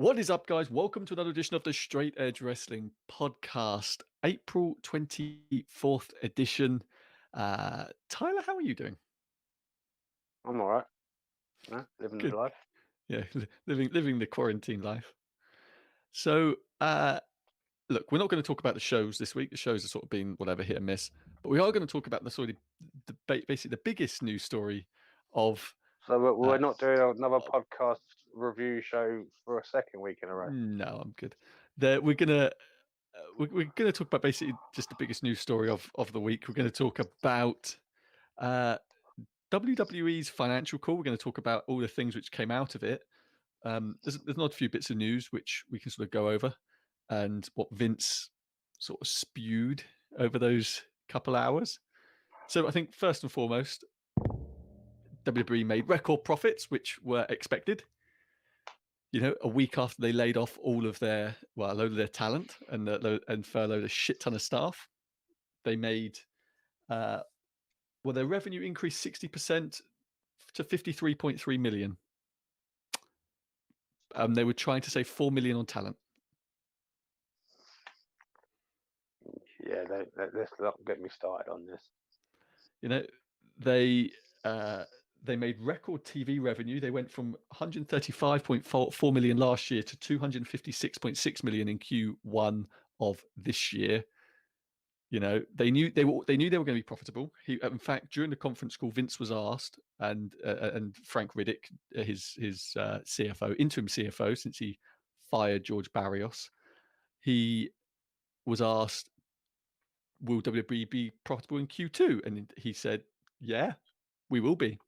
What is up, guys? Welcome to another edition of the Straight Edge Wrestling Podcast, April 24th edition. Tyler, how are you doing? I'm all right. Yeah, living the Good. life. Yeah, living the quarantine life. So, look, we're not going to talk about the shows this week. The shows have sort of been whatever, hit and miss. But we are going to talk about basically the biggest news story of. So we're Uh, not doing another podcast review show for a second week in a row. no, I'm good. We're gonna talk about basically just the biggest news story of the week. We're going to talk about WWE's financial call. We're going to talk about all the things which came out of it. There's not a few bits of news which we can sort of go over, and what Vince sort of spewed over those couple hours. So I think first and foremost, WWE made record profits, which were expected. A week after they laid off a load of their talent and furloughed a shit ton of staff, they made their revenue increased 60% to 53.3 million. They were trying to save 4 million on talent. Yeah, let's not get me started on this. They made record TV revenue. They went from 135.4 million last year to 256.6 million in Q1 of this year. They knew they were going to be profitable. In fact, during the conference call, Vince was asked, and Frank Riddick, his CFO, interim CFO, since he fired George Barrios, he was asked, "Will WWE be profitable in Q2?" And he said, "Yeah, we will be."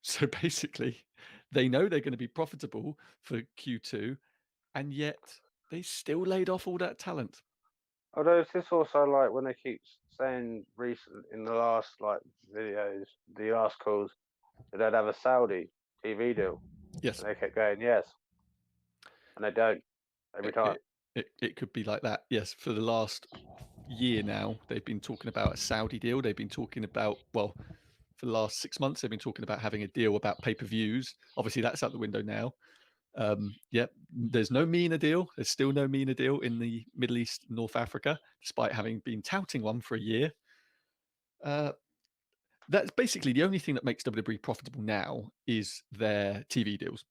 So basically, they know they're going to be profitable for Q2, and yet they still laid off all that talent. Although is this also like when they keep saying recent in the last videos, the last calls, that they'd have a Saudi TV deal. Yes. And they kept going, yes. And they don't every time. It could be like that. Yes, for the last year now, they've been talking about a Saudi deal. They've been talking about, for the last 6 months, they've been talking about having a deal about pay-per-views. Obviously, that's out the window now. There's no MENA deal. There's still no MENA deal in the Middle East, North Africa, despite having been touting one for a year. That's basically the only thing that makes WWE profitable now is their TV deals.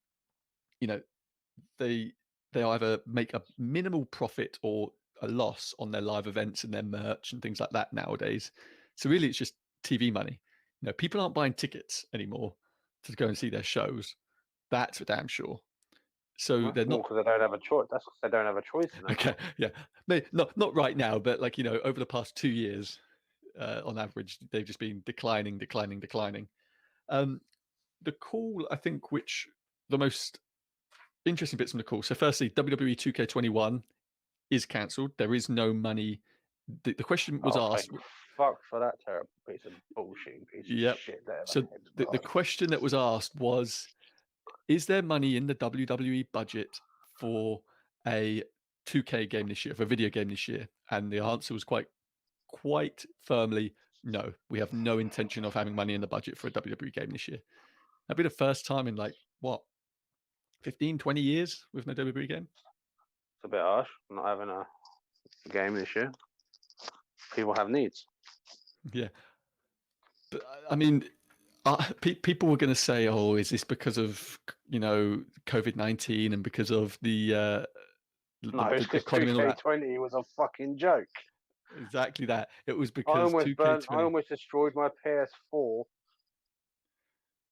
They either make a minimal profit or a loss on their live events and their merch and things like that nowadays. So really, it's just TV money. People aren't buying tickets anymore to go and see their shows. That's for damn sure. So they're not, because they don't have a choice. That's because they don't have a choice in that. okay. Yeah, not right now, but over the past 2 years, on average, they've just been declining. The call, I think, which the most interesting bits from the call. So firstly, WWE 2K21 is cancelled. There is no money. The question was asked. Fuck for that terrible piece of bullshit, piece of shit. So the question that was asked was, is there money in the WWE budget for a 2K game this year, for a video game this year? And the answer was quite firmly, no. We have no intention of having money in the budget for a WWE game this year. That'd be the first time in 15, 20 years with no WWE game. It's a bit harsh not having a game this year. People have needs. Yeah. But I mean, people were going to say, "Oh, is this because of COVID-19 and because of the it's because 2K20 was a fucking joke." Exactly that. It was because I almost destroyed my PS4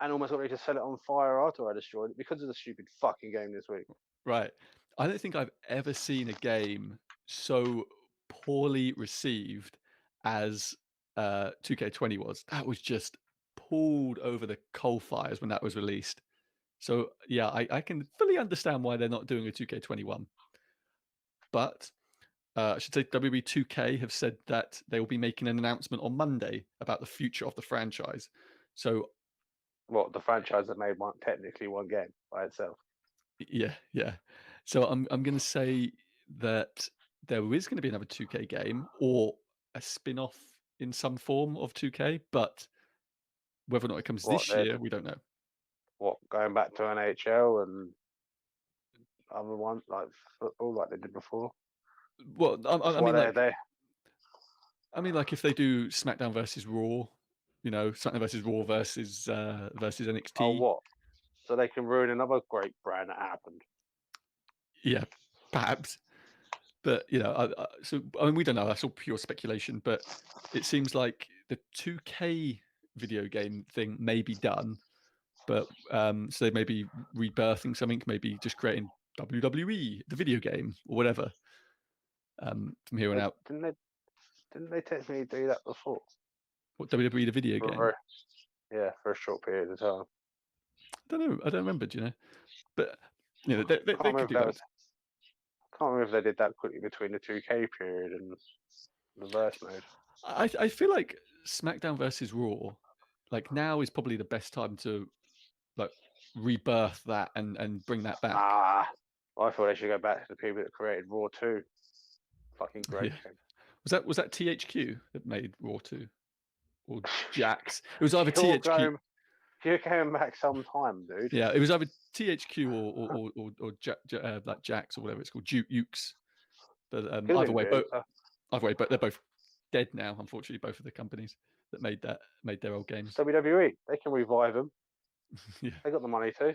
and almost got ready to set it on fire after I destroyed it because of the stupid fucking game this week. Right. I don't think I've ever seen a game so poorly received as 2K20 was. That was just pulled over the coal fires when that was released. So yeah, I can fully understand why they're not doing a 2K21. But I should say WWE 2K have said that they will be making an announcement on Monday about the future of the franchise. So, the franchise that made technically one game by itself. Yeah. So I'm going to say that there is going to be another 2K game or a spin-off in some form of 2K, but whether or not it comes this year, we don't know. What, going back to NHL and other ones like football, like they did before. Well, That's I why mean, they I mean, like if they do SmackDown versus Raw, you know, SmackDown versus Raw versus NXT. what? So they can ruin another great brand that happened. Yeah, perhaps. But you know, so I mean, we don't know. That's all pure speculation. But it seems like the 2K video game thing may be done, but so they may be rebirthing something, maybe just creating WWE, the video game, or whatever. From here on out, Didn't they technically do that before? what WWE, the video game? For a short period of time. I don't know. I don't remember. Do you know? But you know, Can't they remember could if do that that. was. Can't remember if they did that quickly between the 2K period and the verse mode. I feel like SmackDown versus Raw, like now is probably the best time to like rebirth that and bring that back. Nah, I thought they should go back to the people that created Raw 2. Fucking great Yeah. game. Was that THQ that made Raw 2 or Jax? It was either You're THQ. you're going back some time, dude. Yeah, it was either THQ or like Jax or whatever it's called, Ukes. But either way, but they're both dead now. Unfortunately, both of the companies that made their old games. It's WWE. They can revive them. Yeah, They got the money to.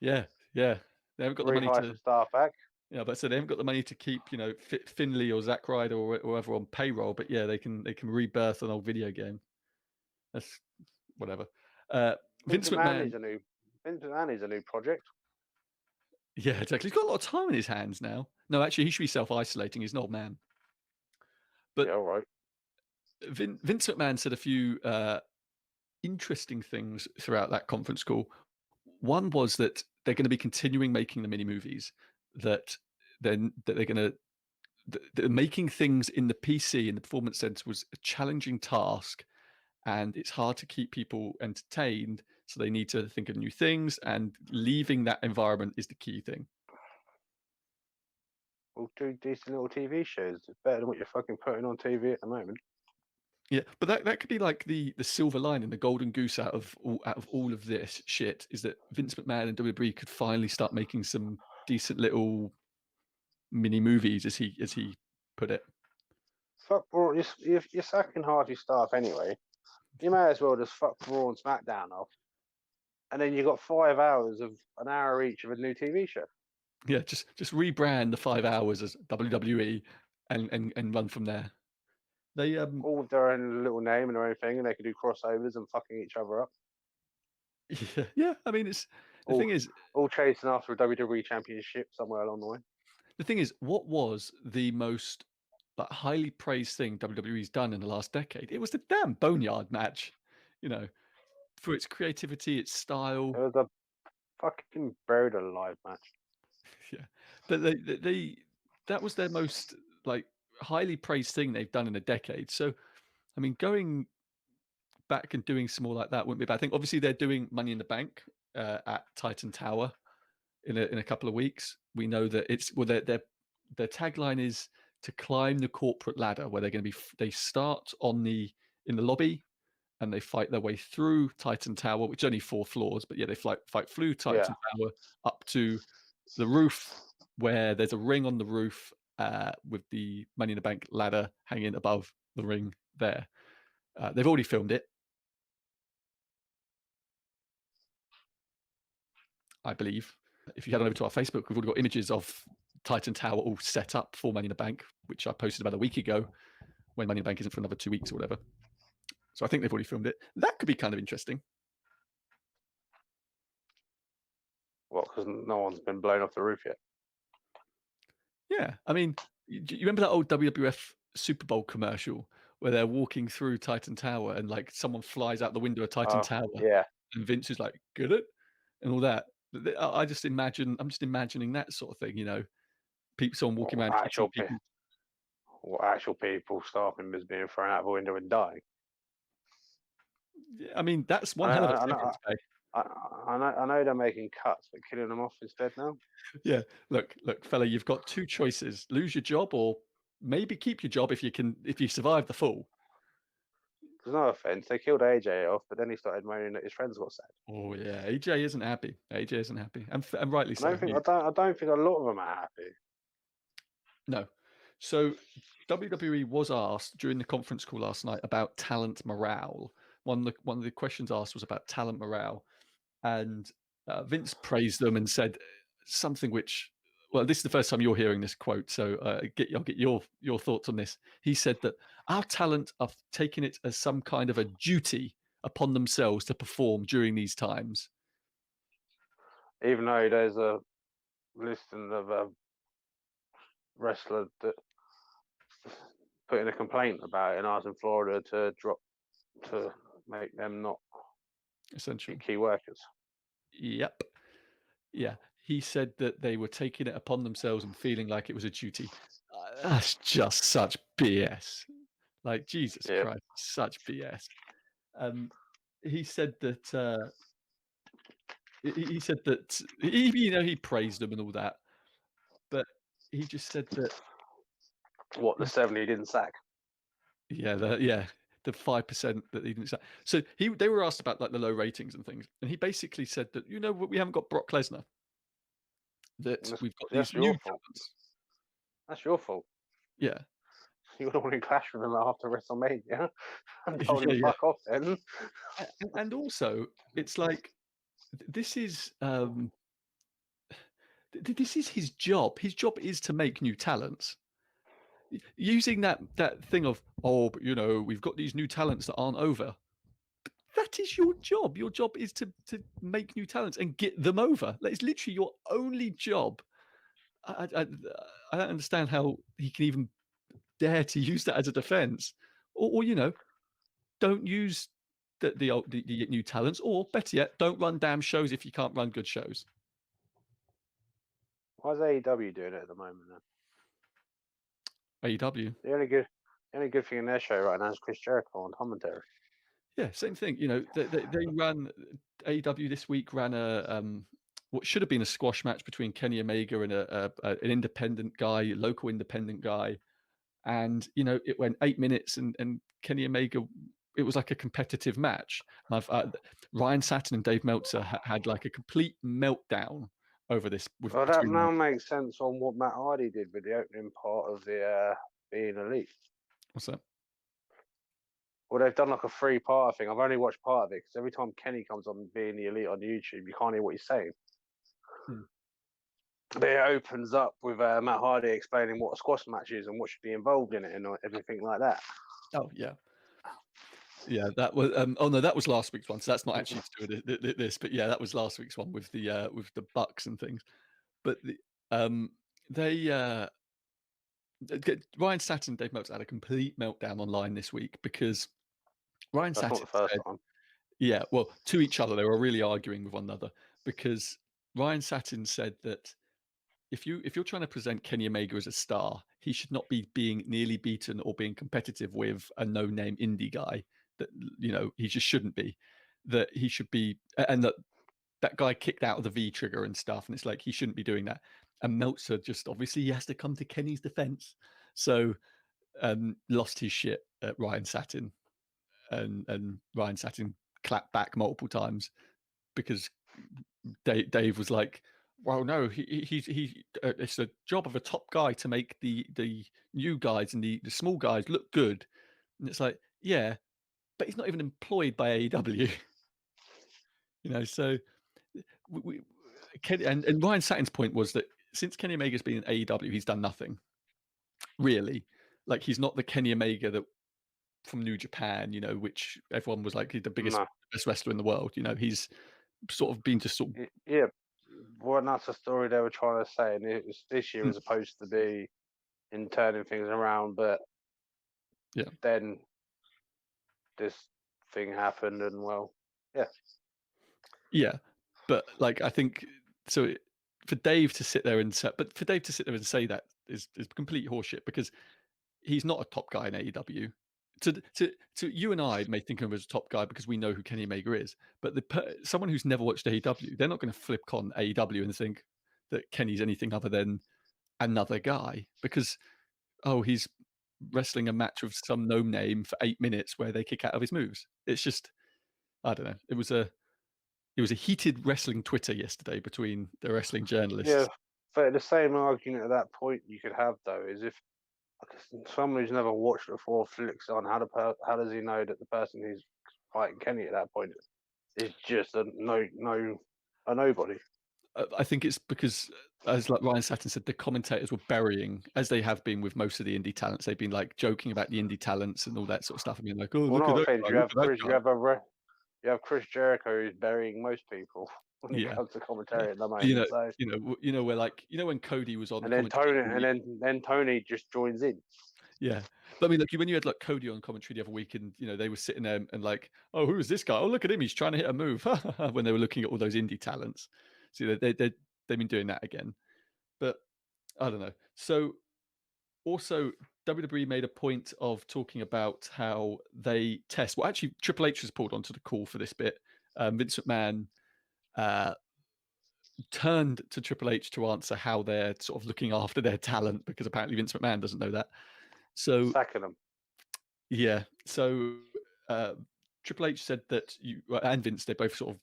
yeah. They haven't got the money Rehire to. some staff back. Yeah, but so they haven't got the money to keep, you know, Finley or Zack Ryder or whoever on payroll. But yeah, they can rebirth an old video game. That's whatever. Vince McMahon. Vince McMahon is a new project. Yeah, exactly. He's got a lot of time in his hands now. No, actually, he should be self-isolating. He's an old man. But yeah, all right. Vince McMahon said a few interesting things throughout that conference call. One was that they're going to be continuing making the mini movies. That they're going to making things in the PC in the performance center was a challenging task, and it's hard to keep people entertained. So they need to think of new things, and leaving that environment is the key thing. We'll do decent little TV shows. It's better than what you're fucking putting on TV at the moment. Yeah, but that could be like the silver lining, the golden goose out of all of this shit is that Vince McMahon and WWE could finally start making some decent little mini movies, as he put it. Fuck Raw. You're sacking half your staff anyway. You may as well just fuck Raw and SmackDown off, and then you got 5 hours of an hour each of a new TV show. Yeah, just rebrand the 5 hours as WWE and run from there. They all with their own little name and their own thing, and they can do crossovers and fucking each other up. Yeah. I mean, it's the thing is, all chasing after a WWE championship somewhere along the way. The thing is, what was the most highly praised thing WWE's done in the last decade? It was the damn Boneyard match, you know, for its creativity, its style. It was a fucking buried alive match. Yeah, but that was their most highly praised thing they've done in a decade. So, I mean, going back and doing some more like that wouldn't be bad. I think obviously they're doing Money in the Bank at Titan Tower in a couple of weeks. We know that it's their tagline is to climb the corporate ladder, where they're going to be. They start in the lobby, and they fight their way through Titan Tower, which is only 4 floors, but yeah, they fight through Titan Tower up to the roof, where there's a ring on the roof with the Money in the Bank ladder hanging above the ring there. They've already filmed it, I believe. If you head on over to our Facebook, we've already got images of Titan Tower all set up for Money in the Bank, which I posted about a week ago, when Money in the Bank isn't for another 2 weeks or whatever. So I think they've already filmed it. That could be kind of interesting. What, because no one's been blown off the roof yet? Yeah, I mean, you remember that old WWF Super Bowl commercial where they're walking through Titan Tower and someone flies out the window of Titan Tower? Yeah. And Vince is like, "Get it?" and all that. I'm just imagining that sort of thing, you know, someone walking around. Actual people stopping as being thrown out of a window and dying. Yeah, I mean, that's one hell of a severance pay. I know they're making cuts, but killing them off instead now. Yeah, look, fella, you've got 2 choices: lose your job, or maybe keep your job if you survive the fall. There's no offense. They killed AJ off, but then he started moaning that his friends got sacked. Oh yeah, AJ isn't happy. AJ isn't happy, and rightly I so. don't think I don't think a lot of them are happy. No. So WWE was asked during the conference call last night about talent morale. One of the questions asked was about talent morale, and Vince praised them and said something which, well, this is the first time you're hearing this quote, so I'll get your thoughts on this. He said that our talent are taking it as some kind of a duty upon themselves to perform during these times. Even though there's a listing of a wrestler that put in a complaint about it and asking Florida to drop to make them not Essential. key workers. Yep. Yeah, he said that they were taking it upon themselves and feeling like it was a duty. That's just such BS. Like, Jesus Yeah. Christ, such BS. Um, he said that he said that he praised them and all that, but he just said that What the 70 didn't sack. the 5% that he didn't say. So they were asked about like the low ratings and things, and he basically said that we haven't got Brock Lesnar, that we've got these That's new your fault. talents. That's your fault. Yeah. You would have wanted to clash with him after WrestleMania and told Yeah, him yeah. fuck off then. And also, it's like this is this is his job. His job is to make new talents. Using that thing of, oh, but we've got these new talents that aren't over. That is your job. Your job is to make new talents and get them over. That is literally your only job. I don't understand how he can even dare to use that as a defense, or don't use the new talents, or better yet, don't run damn shows if you can't run good shows. Why is AEW doing it at the moment then? AEW. The only good thing in their show right now is Chris Jericho on commentary. Yeah, same thing. They ran AEW this week ran a what should have been a squash match between Kenny Omega and an independent guy, local independent guy, and it went 8 minutes, and Kenny Omega. It was like a competitive match. Ryan Satin and Dave Meltzer had like a complete meltdown over this. Well, that now makes sense on what Matt Hardy did with the opening part of the Being Elite. What's that? Well, they've done like a 3-part thing. I've only watched part of it because every time Kenny comes on Being the Elite on YouTube, you can't hear what he's saying. But it opens up with Matt Hardy explaining what a squash match is and what should be involved in it and everything like that. Oh yeah. Yeah, that was. Oh no, that was last week's one. So that's not actually to do with this, but yeah, that was last week's one with the Bucks and things. But Ryan Satin and Dave Meltzer had a complete meltdown online this week because Ryan That's Satin not the first time. Yeah, well, to each other, they were really arguing with one another because Ryan Satin said that if you're trying to present Kenny Omega as a star, he should not be being nearly beaten or being competitive with a no-name indie guy. That he just shouldn't be. That he should be, and that guy kicked out of the V trigger and stuff, and it's like he shouldn't be doing that. And Meltzer just obviously he has to come to Kenny's defense, so lost his shit at Ryan Satin, and Ryan Satin clapped back multiple times because Dave was like, well, no, it's the job of a top guy to make the new guys and the small guys look good. And it's like, yeah, but he's not even employed by AEW. So Kenny and Ryan Satin's point was that since Kenny Omega's been in AEW, he's done nothing. Really. Like he's not the Kenny Omega that from New Japan, which everyone was like he's the best wrestler in the world. He's sort of been just sort of yeah. Well, that's the story they were trying to say, and it was this year was supposed to be in turning things around, but then this thing happened, and yeah, but like I think so. For Dave to sit there and say, that is complete horseshit because he's not a top guy in AEW. To you and I may think of him as a top guy because we know who Kenny Omega is, but someone who's never watched AEW, they're not going to flip on AEW and think that Kenny's anything other than another guy because he's wrestling a match with some no name for 8 minutes where they kick out of his moves. It's just, I don't know. It was a heated wrestling Twitter yesterday between the wrestling Yeah, journalists. but the same argument at that point you could have though is if someone who's never watched before flicks on, how does he know that the person who's fighting Kenny at that point is just a nobody? I think it's because, as like Ryan Satin said, the commentators were burying, as they have been with most of the indie talents. They've been like joking about the indie talents and all that sort of stuff. I mean, like, oh, Well, look at not that offense. guy, You look have at that Chris. guy. You have Chris Jericho who's burying most people when it Yeah, comes to yeah. commentary at the But, moment. So where like when Cody was on and then commentary, Tony and then Tony just joins in. yeah. But I mean, like when you had like Cody on commentary the other week, and they were sitting there and like, oh, who is this guy? Oh, look at him, he's trying to hit a move. When they were looking at all those indie talents, so they've been doing that again. But I don't know. So also, WWE made a point of talking about how they test. Well, actually, Triple H was pulled onto the call for this bit. Vince McMahon uh, turned to Triple H to answer how they're sort of looking after their talent, because apparently Vince McMahon doesn't know that. So Sacking them. yeah, so uh, Triple H said that and Vince, they both sort of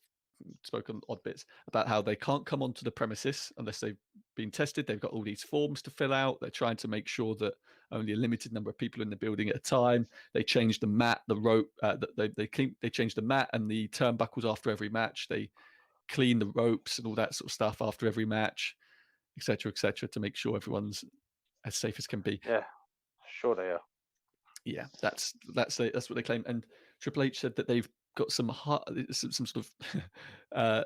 spoke on odd bits about how they can't come onto the premises unless they've been tested. They've got all these forms to fill out. They're trying to make sure that only a limited number of people in the building at a time. They changed the mat, the rope. They changed the mat and the turnbuckles after every match. They clean the ropes and all that sort of stuff after every match, etc., to make sure everyone's as safe as can be. Yeah, sure they are. Yeah, that's what they claim. And Triple H said that they've got some sort of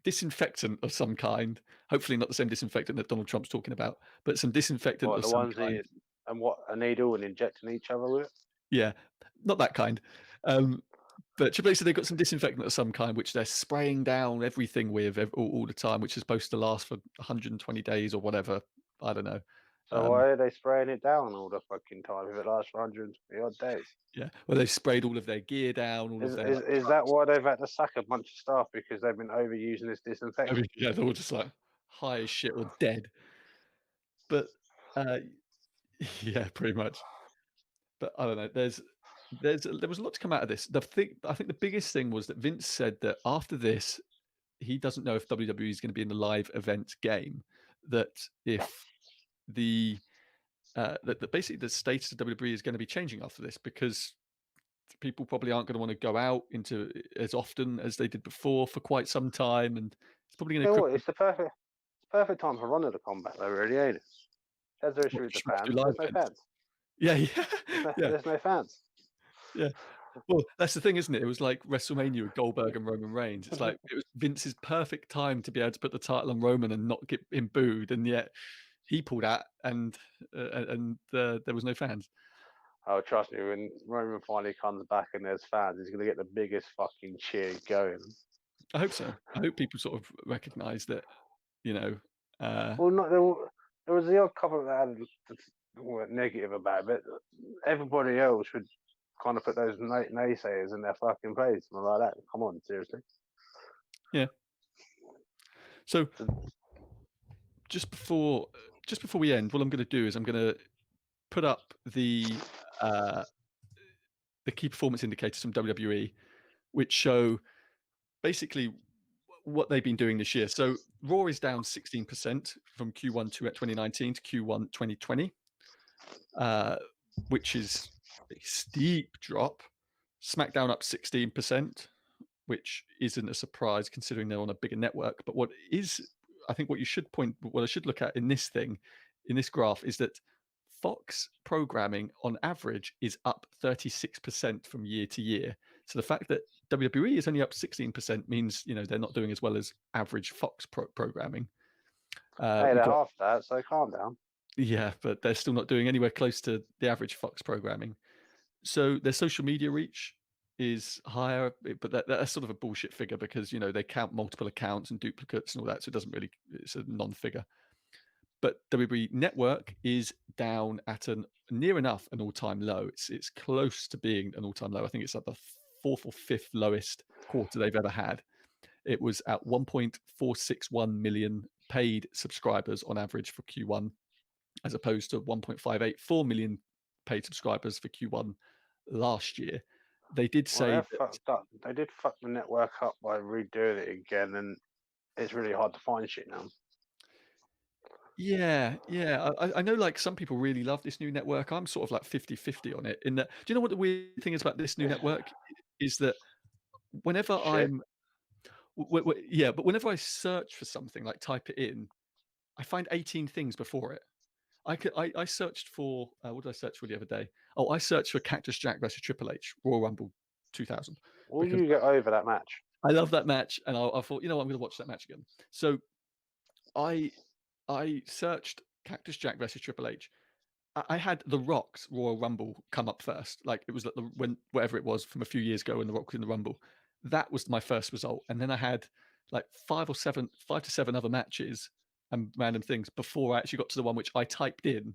disinfectant of some kind. Hopefully, not the same disinfectant that Donald Trump's talking about, but some disinfectant What of the some ones kind. and what a needle and injecting each other with it. Yeah, not that kind. But Triple H said they've got some disinfectant of some kind, which they're spraying down everything with all the time, which is supposed to last for 120 days or whatever. I don't know. So why are they spraying it down all the fucking time if it lasts for 120 odd days? Yeah, well, they've sprayed all of their gear down, all of their like, Is that why they've had to sack a bunch of staff because they've been overusing this disinfectant? yeah, they're all just like high as shit or dead. But uh, yeah, pretty much. But I don't know. There was a lot to come out of this. I think the biggest thing was that Vince said that after this, he doesn't know if WWE is going to be in the live event game. That if the that basically the status of WWE is going to be changing after this, because people probably aren't going to want to go out into as often as they did before for quite some time, and it's probably going You know to what? It's the perfect time for Ronda to combat though, really, ain't it? There's no issue with the do fans. live There's no events. fans. Yeah, yeah, yeah, There's no fans. yeah. Well, that's the thing, isn't it? It was like WrestleMania with Goldberg and Roman Reigns. It's like it was Vince's perfect time to be able to put the title on Roman and not get him booed, and yet he pulled out, and there was no fans. Oh, trust me, when Roman finally comes back and there's fans, he's gonna get the biggest fucking cheer going. I hope so. I hope people sort of recognise that, you know. Well, not there was the odd couple that were negative about it, but everybody else would kind of put those naysayers in their fucking place. And like that. Come on, seriously. Yeah. So just before we end, what I'm going to do is I'm going to put up the key performance indicators from WWE, which show basically what they've been doing this year. So Raw is down 16% from Q1 2019 to Q1 2020, which is a steep drop. SmackDown up 16%, which isn't a surprise considering they're on a bigger network. But what I should look at in this graph is that Fox programming on average is up 36% from year to year. So the fact that WWE is only up 16% means they're not doing as well as average Fox programming. Hey, they're half that, so calm down. Yeah, but they're still not doing anywhere close to the average Fox programming. So their social media reach is higher, but that's sort of a bullshit figure because they count multiple accounts and duplicates and all that, so it's a non-figure. But WWE Network is down at near enough an all-time low. It's close to being an all-time low. I think it's at the fourth or fifth lowest quarter they've ever had. It was at 1.461 million paid subscribers on average for Q1, as opposed to 1.584 million paid subscribers for Q1 last year. They did Well, say they're that, fucked up. They did fuck the network up by redoing it again, and it's really hard to find shit now. yeah, yeah. I know like some people really love this new network. I'm sort of like 50-50 on it. In that, do you know what the weird thing is about this new network? Is that whenever Shit. I'm yeah, but whenever I search for something, like type it in, I find 18 things before it. I searched for what did I search for the other day? Oh, I searched for Cactus Jack versus Triple H Royal Rumble 2000 Will because you get over that match? I love that match, and I thought, you know what, I'm going to watch that match again. So I I searched Cactus Jack versus Triple H. I had The Rock's Royal Rumble come up first. Like it was like when whatever it was from a few years ago when The Rock was in the Rumble. That was my first result, and then I had like 5 to 7 other matches and random things before I actually got to the one which I typed in.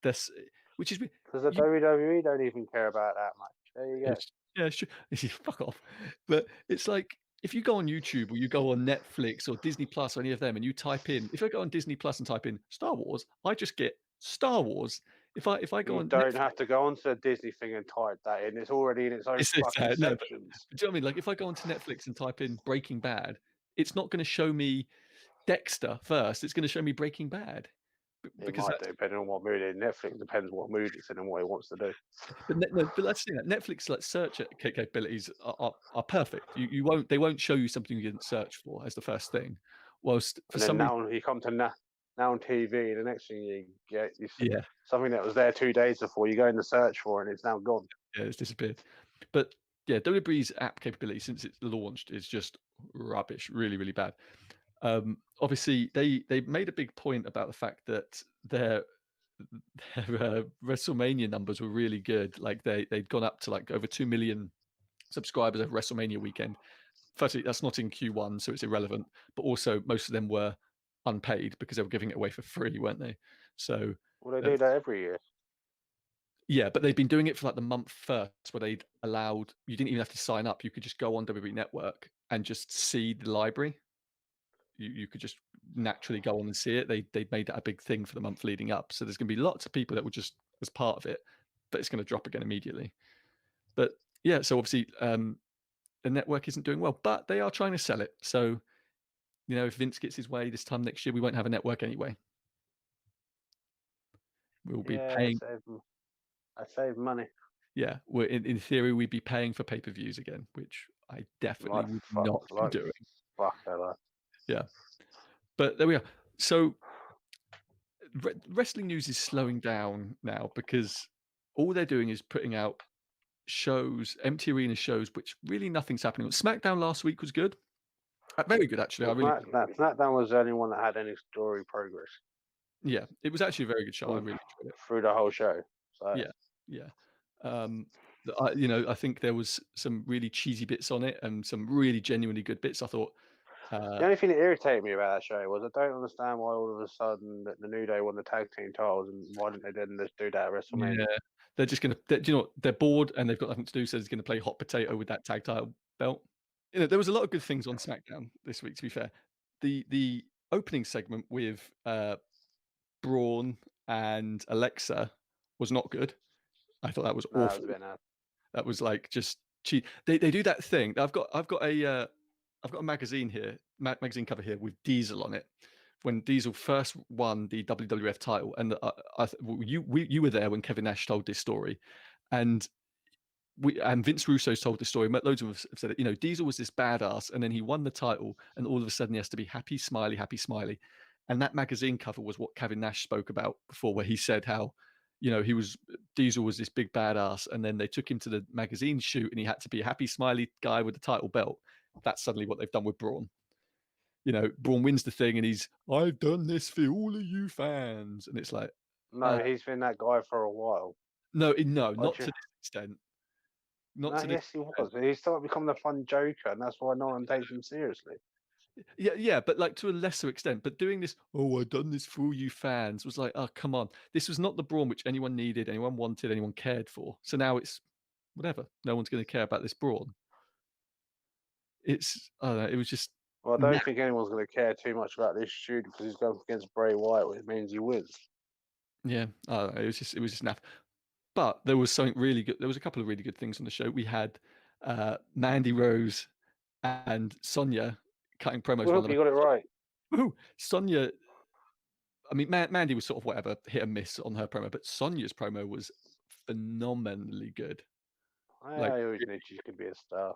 This, which is Because the you, WWE don't even care about that much. There you go. it's, yeah, it's true. Fuck off. But it's like if you go on YouTube or you go on Netflix or Disney Plus or any of them, and you type in, if I go on Disney Plus and type in Star Wars, I just get Star Wars. If I go You on don't Netflix, have to go onto the Disney thing and type that in. It's already in its own it's fucking no, but sections. do you know what I mean? Like if I go onto Netflix and type in Breaking Bad, it's not going to show me Dexter first. It's going to show me Breaking Bad It because might that's do, depending on what mood it is. Netflix depends what mood it's in and what it wants to do. but no, but let's see that Netflix like search capabilities are perfect. They won't show you something you didn't search for as the first thing. Whilst for And then some reason, now you come to now on TV, the next thing you get is yeah, something that was there 2 days before. You go in the search for, and it's now gone. yeah, it's disappeared. But yeah, WWE's app capability since it's launched is just rubbish, really, really bad. Obviously, they made a big point about the fact that their WrestleMania numbers were really good. Like they'd gone up to like over 2 million subscribers over WrestleMania weekend. Firstly, that's not in Q1, so it's irrelevant. But also, most of them were unpaid because they were giving it away for free, weren't they? So Well, they uh, do that every year. yeah, but they've been doing it for like the month first, where they'd allowed you didn't even have to sign up. You could just go on WWE Network and just see the library. You could just naturally go on and see it. They made that a big thing for the month leading up. So there's going to be lots of people that will just as part of it, but it's going to drop again immediately. But yeah, so obviously the network isn't doing well, but they are trying to sell it. So if Vince gets his way this time next year, we won't have a network anyway. We'll be Yeah, paying. I save money. Yeah, we're in theory we'd be paying for pay-per-views again, which I definitely Like would fuck, not be like doing. fuck, hella. Yeah, but there we are. So wrestling news is slowing down now because all they're doing is putting out shows, empty arena shows, which really nothing's happening. SmackDown last week was good, very good actually. I Well, really, SmackDown was the only one that had any story progress yeah, it was actually a very good show. I through, really enjoyed it. through the whole show. So Yeah, yeah. Um, I think there was some really cheesy bits on it and some really genuinely good bits. I thought, the uh, only thing that irritated me about that show was I don't understand why all of a sudden the New Day won the tag team titles and why didn't they then just do that at WrestleMania? yeah, they're just gonna, do you know what? They're bored and they've got nothing to do, so they're gonna play hot potato with that tag title belt. There was a lot of good things on SmackDown this week. To be fair, the opening segment with Braun and Alexa was not good. I thought that was No, it was a awful. bit naff. That was like just cheap. They do that thing. I've got a magazine here, magazine cover here with Diesel on it. When Diesel first won the WWF title, and you were there when Kevin Nash told this story, and Vince Russo's told this story. Loads of us have said it. Diesel was this badass, and then he won the title, and all of a sudden he has to be happy, smiley. And that magazine cover was what Kevin Nash spoke about before, where he said how, Diesel was this big badass, and then they took him to the magazine shoot, and he had to be a happy, smiley guy with the title belt. That's suddenly what they've done with Braun. Braun wins the thing, and I've done this for all of you fans, and it's like, No, he's been that guy for a while. no, no, Why not do to you, this extent. Not no, to this yes, he extent. was. He's started becoming a fun joker, and that's why no one takes him seriously. Yeah, yeah, but like to a lesser extent. But doing this, oh, I've done this for all you fans, was like, oh, come on. This was not the Braun which anyone needed, anyone wanted, anyone cared for. So now it's whatever. No one's going to care about this Braun. I don't know. It was just Well, I nah. don't think anyone's going to care too much about this shoot because he's going against Bray Wyatt, which means he wins. Yeah, I don't know. It was just naff. But there was something really good. There was a couple of really good things on the show. We had Mandy Rose and Sonia cutting promos. One Well, of the you got it right. Woohoo! Sonia, I mean, Mandy was sort of whatever, hit and miss on her promo, but Sonia's promo was phenomenally good. Like, I always knew she could be a star.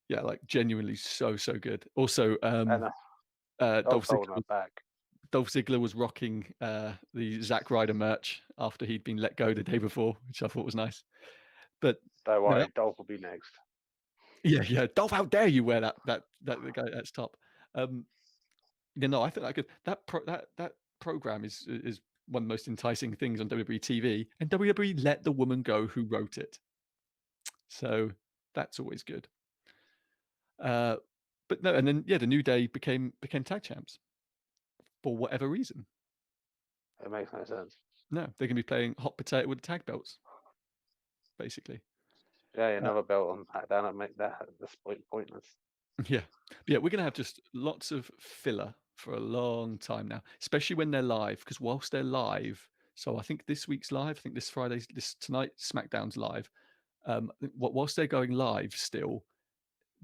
yeah, like genuinely so good. Also, And I was Dolph holding Ziggler her back. Dolph Ziggler was rocking the Zack Ryder merch after he'd been let go the day before, which I thought was nice. But Don't no, worry, Dolph will be next. yeah, Dolph, how dare you wear that the guy that's top. Yeah, no, I think that program is one of the most enticing things on WWE TV, and WWE let the woman go who wrote it. So that's always good. Uh, but no, and then yeah, the New Day became tag champs for whatever reason. It makes no sense. No, they're gonna be playing hot potato with the tag belts, basically. Yeah, Uh, another belt on SmackDown and make that the pointless. yeah, but yeah, we're gonna have just lots of filler for a long time now, especially when they're live. Because whilst they're live, so I think this week's live. I think this Friday's this tonight SmackDown's live. Whilst they're going live still,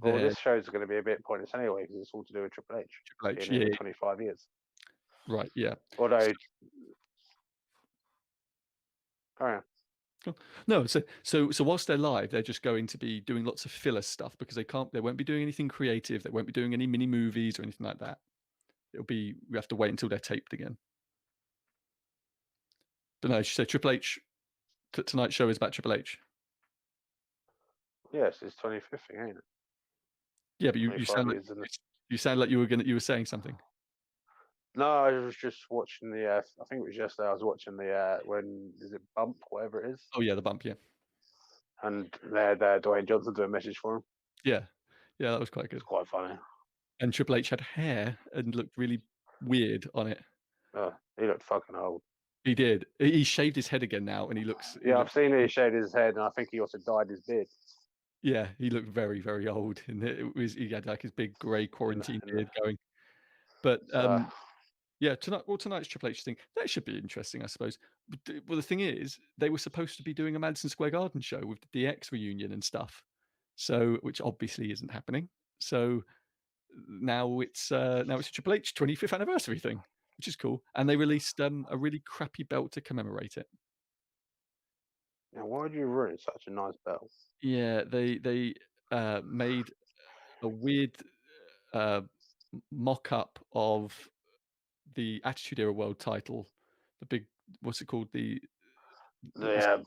Well, they're this show's going to be a bit pointless anyway because it's all to do with Triple H Triple H. being here Yeah, for 25 years. right. Yeah. Although, carry on. Cool. No, so whilst they're live, they're just going to be doing lots of filler stuff because they won't be doing anything creative. They won't be doing any mini movies or anything like that. We have to wait until they're taped again. But no, she said Triple H. Tonight's show is about Triple H. Yes, it's 25th thing, ain't it? Yeah, but you 25 sound like years in you sound like you were saying something. No, I was just watching the. I think it was yesterday. I was watching the when is it Bump, whatever it is, Oh yeah, the bump. Yeah, and there Dwayne Johnson doing a message for him. yeah, yeah. That was quite It's good. quite funny. And Triple H had hair and looked really weird on it. He looked fucking old. He did. He shaved his head again now, and he Yeah, I've looks. seen he shaved his head, and I think he also dyed his beard. Yeah, he looked very old, and he had like his big grey And, quarantine and beard going. But so yeah, tonight's Triple H thing that should be interesting, I suppose. Well, the thing is, they were supposed to be doing a Madison Square Garden show with the DX reunion and stuff, so which obviously isn't happening. So now it's a Triple H 25th anniversary thing, which is cool, and they released a really crappy belt to commemorate it. now, why would you ruin such a nice belt? Yeah, they made a weird uh, mock-up of the Attitude Era World title, the big what's it called? The The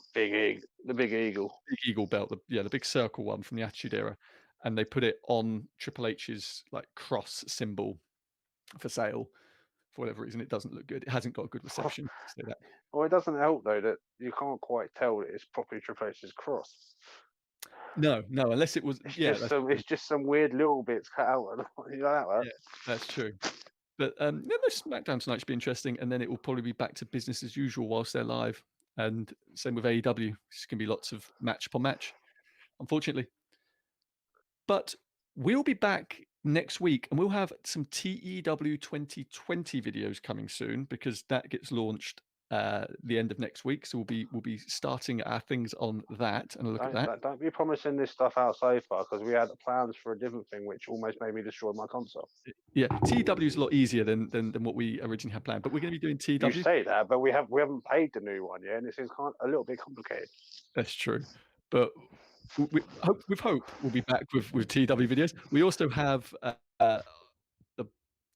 the big eagle. big eagle belt, the big circle one from the Attitude Era, and they put it on Triple H's like cross symbol for sale. For whatever reason, it doesn't look good. It hasn't got a good reception. Say that. Well, it doesn't help though that you can't quite tell that it's properly Triple H's cross. No, unless it was. Yeah, It's just some weird little bits cut out. You know that, yeah, that's true. But yeah, no, SmackDown tonight should be interesting, and then it will probably be back to business as usual whilst they're live. And same with AEW. It's going to be lots of match upon match, unfortunately. But we'll be back next week, and we'll have some TEW 2020 videos coming soon because that gets launched the end of next week. So we'll be starting our things on that and a look at that. Don't be promising this stuff out so far because we had plans for a different thing which almost made me destroy my console. Yeah, TEW is a lot easier than what we originally had planned, but we're going to be doing You TEW. say that, but we haven't paid the new one yet, and this is a little bit complicated. That's true, but with hope we'll be back with TEW videos. We also have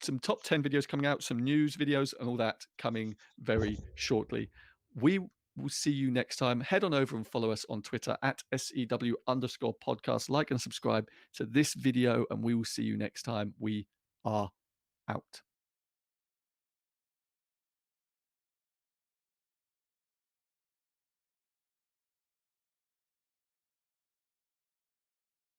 some top 10 videos coming out, some news videos, and all that coming very shortly. We will see you next time. Head on over and follow us on Twitter at SEW_podcast. Like and subscribe to this video, and we will see you next time. We are out.